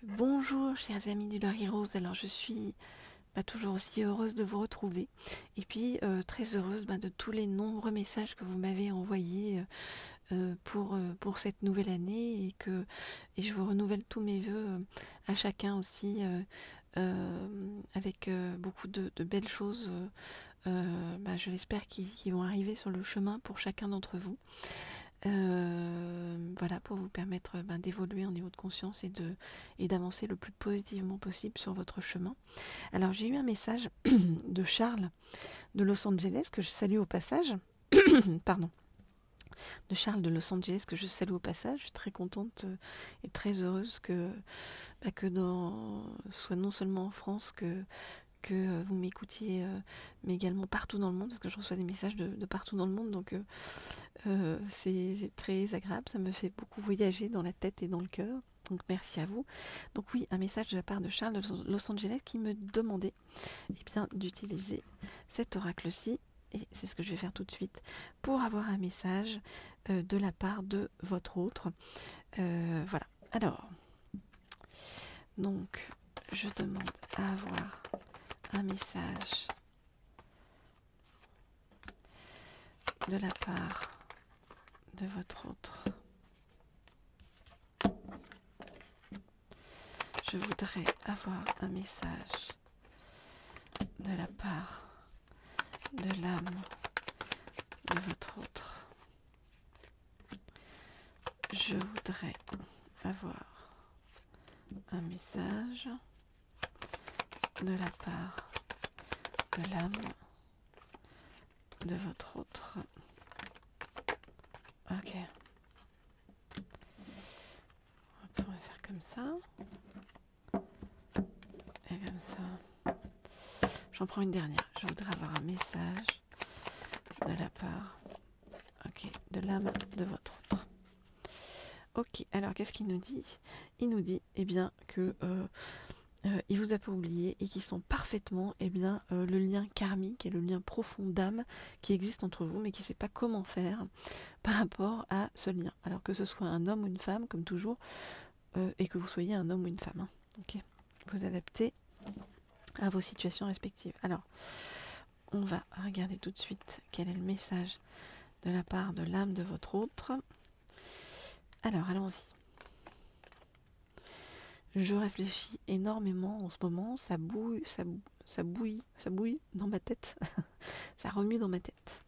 Bonjour chers amis du Lari Rose, alors je suis toujours aussi heureuse de vous retrouver et puis très heureuse de tous les nombreux messages que vous m'avez envoyés pour cette nouvelle année et je vous renouvelle tous mes vœux à chacun aussi avec beaucoup de belles choses je l'espère qui vont arriver sur le chemin pour chacun d'entre vous. Voilà, pour vous permettre d'évoluer en niveau de conscience et d'avancer le plus positivement possible sur votre chemin. Alors j'ai eu un message de Charles de Los Angeles que je salue au passage. Pardon. De Charles de Los Angeles que je salue au passage. Je suis très contente et très heureuse que soit non seulement en France que vous m'écoutiez, mais également partout dans le monde, parce que je reçois des messages de partout dans le monde, donc c'est très agréable, ça me fait beaucoup voyager dans la tête et dans le cœur, donc merci à vous. Donc oui, un message de la part de Charles de Los Angeles qui me demandait d'utiliser cet oracle-ci, et c'est ce que je vais faire tout de suite, pour avoir un message de la part de votre autre. Voilà, alors, donc je demande à avoir un message de la part de votre autre. Je voudrais avoir un message de la part de l'âme de votre autre. Je voudrais avoir un message de la part de l'âme de votre autre. Ok. On va faire comme ça. Et comme ça. J'en prends une dernière. Je voudrais avoir un message de la part de l'âme de votre autre. Ok, alors qu'est-ce qu'il nous dit ? Il nous dit que il vous a pas oublié et qu'il sent parfaitement le lien karmique et le lien profond d'âme qui existe entre vous, mais qui ne sait pas comment faire par rapport à ce lien. Alors que ce soit un homme ou une femme, comme toujours, et que vous soyez un homme ou une femme. Ok, vous adaptez à vos situations respectives. Alors, on va regarder tout de suite quel est le message de la part de l'âme de votre autre. Alors, allons-y. Je réfléchis énormément en ce moment, ça bouille dans ma tête, ça remue dans ma tête.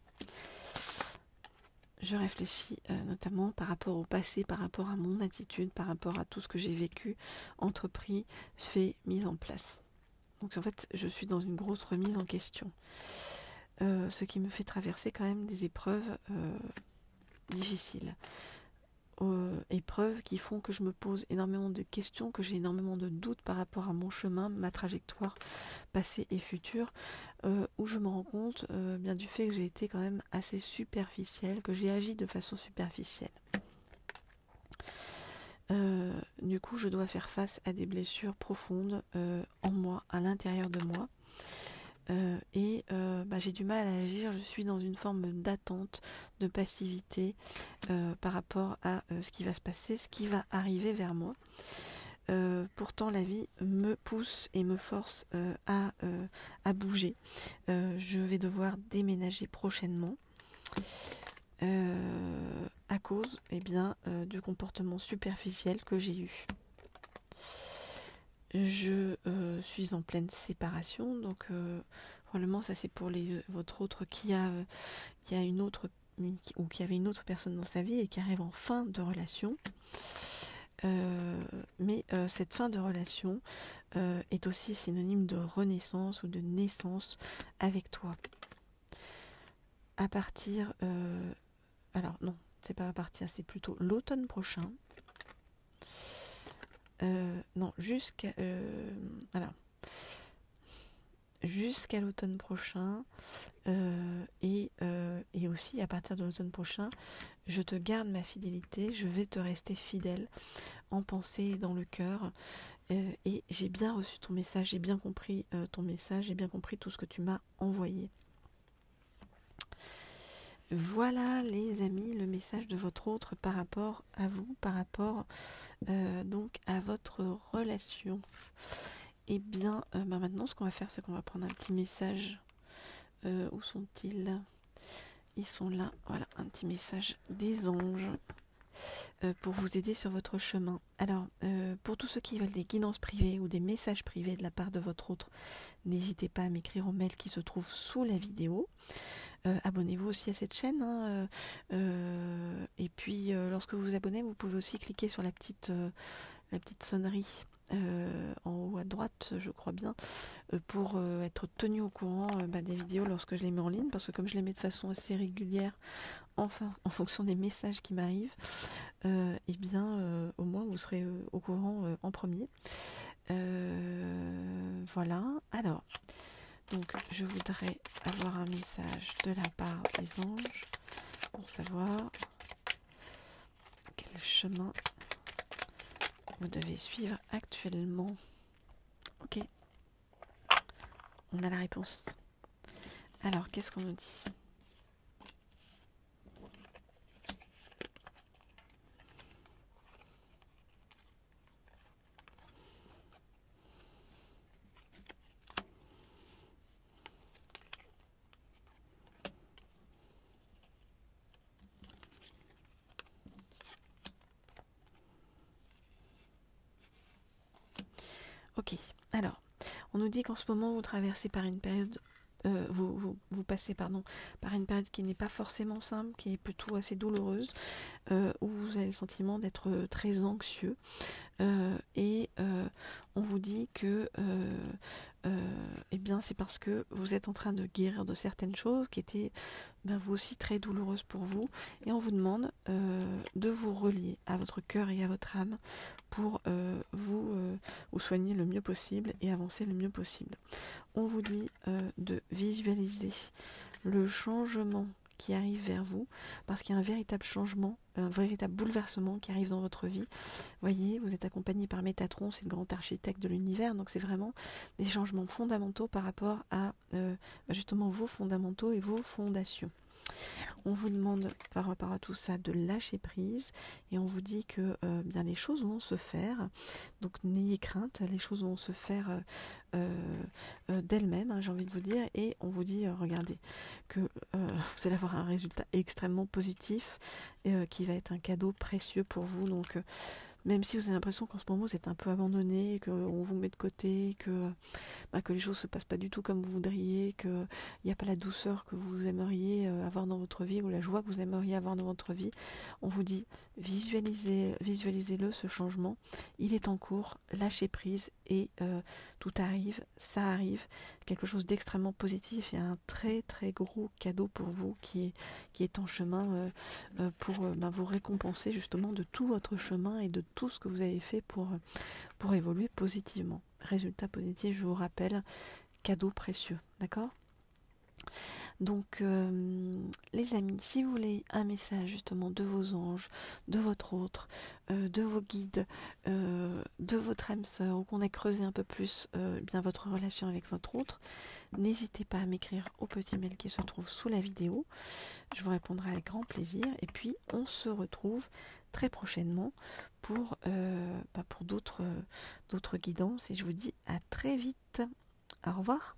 Je réfléchis notamment par rapport au passé, par rapport à mon attitude, par rapport à tout ce que j'ai vécu, entrepris, fait, mis en place. Donc en fait, je suis dans une grosse remise en question. Ce qui me fait traverser quand même des épreuves difficiles. Épreuves qui font que je me pose énormément de questions, que j'ai énormément de doutes par rapport à mon chemin, ma trajectoire passée et future, où je me rends compte bien du fait que j'ai été quand même assez superficielle, que j'ai agi de façon superficielle. Du coup, je dois faire face à des blessures profondes en moi, à l'intérieur de moi. J'ai du mal à agir, je suis dans une forme d'attente, de passivité par rapport à ce qui va se passer, ce qui va arriver vers moi. Pourtant la vie me pousse et me force à bouger. Je vais devoir déménager prochainement à cause du comportement superficiel que j'ai eu. Je suis en pleine séparation, donc probablement ça c'est pour votre autre qui a une autre ou qui avait une autre personne dans sa vie et qui arrive en fin de relation. Mais cette fin de relation est aussi synonyme de renaissance ou de naissance avec toi. À partir alors non, c'est pas à partir, c'est plutôt l'automne prochain. Jusqu'à l'automne prochain et aussi à partir de l'automne prochain, je te garde ma fidélité, je vais te rester fidèle en pensée et dans le cœur. Et j'ai bien reçu ton message, j'ai bien compris ton message, j'ai bien compris tout ce que tu m'as envoyé. Voilà les amis, le message de votre autre par rapport à vous, par rapport donc à votre relation. Et bien maintenant ce qu'on va faire, c'est qu'on va prendre un petit message. Où sont-ils? Ils sont là, voilà, un petit message des anges pour vous aider sur votre chemin. Alors, pour tous ceux qui veulent des guidances privées ou des messages privés de la part de votre autre, n'hésitez pas à m'écrire au mail qui se trouve sous la vidéo. Abonnez-vous aussi à cette chaîne. Hein, et puis, lorsque vous vous abonnez, vous pouvez aussi cliquer sur la petite sonnerie en haut à droite, je crois bien, pour être tenu au courant des vidéos lorsque je les mets en ligne, parce que comme je les mets de façon assez régulière, enfin, en fonction des messages qui m'arrivent, et bien au moins vous serez au courant en premier. Voilà, alors, donc je voudrais avoir un message de la part des anges pour savoir quel chemin vous devez suivre actuellement. Ok, on a la réponse. Alors, qu'est-ce qu'on nous dit? Ok, alors, on nous dit qu'en ce moment vous traversez par une période, vous passez pardon, par une période qui n'est pas forcément simple, qui est plutôt assez douloureuse, où vous avez le sentiment d'être très anxieux, et on vous dit que eh bien c'est parce que vous êtes en train de guérir de certaines choses qui étaient vous aussi très douloureuses pour vous, et on vous demande de vous relier à votre cœur et à votre âme pour vous soigner le mieux possible et avancer le mieux possible. On vous dit de visualiser le changement qui arrive vers vous, parce qu'il y a un véritable changement, un véritable bouleversement qui arrive dans votre vie. Voyez, vous êtes accompagné par Métatron, c'est le grand architecte de l'univers, donc c'est vraiment des changements fondamentaux par rapport à justement vos fondamentaux et vos fondations. On vous demande par rapport à tout ça de lâcher prise, et on vous dit que bien les choses vont se faire, donc n'ayez crainte, les choses vont se faire d'elles-mêmes, hein, j'ai envie de vous dire, et on vous dit regardez que vous allez avoir un résultat extrêmement positif qui va être un cadeau précieux pour vous, donc même si vous avez l'impression qu'en ce moment vous êtes un peu abandonné, qu'on vous met de côté, que les choses ne se passent pas du tout comme vous voudriez, qu'il n'y a pas la douceur que vous aimeriez avoir dans votre vie, ou la joie que vous aimeriez avoir dans votre vie, on vous dit visualisez-le, ce changement, il est en cours, lâchez prise, et tout arrive, ça arrive, quelque chose d'extrêmement positif, et un très très gros cadeau pour vous qui est en chemin pour vous récompenser justement de tout votre chemin et de tout ce que vous avez fait pour évoluer positivement. Résultat positif, je vous rappelle, cadeau précieux, d'accord? Donc les amis, si vous voulez un message justement de vos anges, de votre autre, de vos guides, de votre âme sœur, ou qu'on ait creusé un peu plus bien votre relation avec votre autre, n'hésitez pas à m'écrire au petit mail qui se trouve sous la vidéo. Je vous répondrai avec grand plaisir, et puis on se retrouve très prochainement pour d'autres guidances, et je vous dis à très vite. Au revoir.